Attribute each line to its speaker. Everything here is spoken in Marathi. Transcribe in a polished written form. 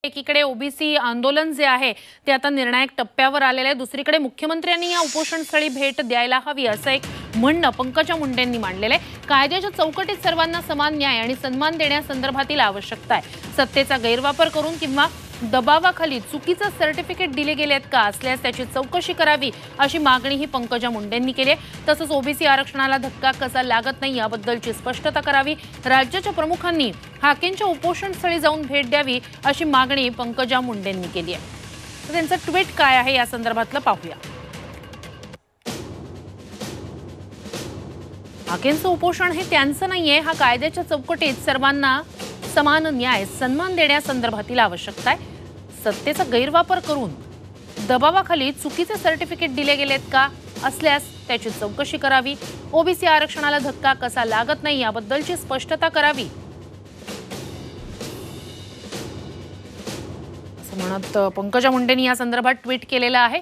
Speaker 1: एकीकडे ओबीसी आंदोलन जे आहे ते आता निर्णायक टप्प्यावर आलेले आहे। दुसरीकडे मुख्यमंत्र्यांनी या उपोषणस्थळी भेट द्यायला हवी असं एक म्हणणं पंकजा मुंडेंनी मांडलेलं आहे। कायद्याच्या चौकटीत सर्वांना समान न्याय आणि सन्मान देण्यासंदर्भातील आवश्यकता आहे। सत्तेचा गैरवापर करून किंवा दबावाखाली चुकीचे सर्टिफिकेट दिले गेलेत का असल्यास त्याची चौकशी करावी अशी मागणीही पंकजा मुंडेंनी केली आहे। तसंच ओबीसी आरक्षणाला धक्का कसा लागत नाही याबद्दलची स्पष्टता करावी। राज्याच्या प्रमुखांनी हाकेंच्या उपोषणस्थळी जाऊन भेट द्यावी अशी मागणी पंकजा मुंडेंनी केली आहे। त्यांचं ट्विट काय आहे या संदर्भातलं पाहूया। हाकेंचं उपोषण हे त्यांचं नाहीये, हा कायद्याच्या चौकटीत सर्वांना समान न्याय सन्मान देण्यासंदर्भातील आवश्यकता आहे। सत्तेचा गैरवापर करून दबावाखाली चुकीचे सर्टिफिकेट दिले गेलेत का असल्यास त्याची चौकशी करावी। ओबीसी आरक्षणाला धक्का कसा लागत नाही याबद्दलची स्पष्टता करावी असं म्हणत पंकजा मुंडेंनी या संदर्भात ट्विट केलेलं आहे।